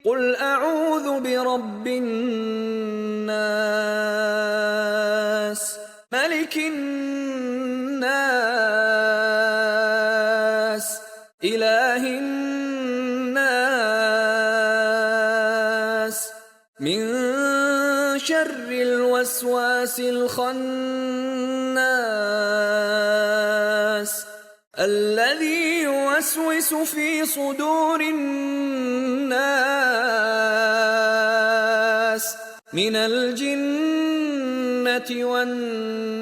قل أعوذ برب الناس ملك الناس إله الناس من شر الوسواس الخناس الذي يوسوس في صدور الناس من الجنة والناس.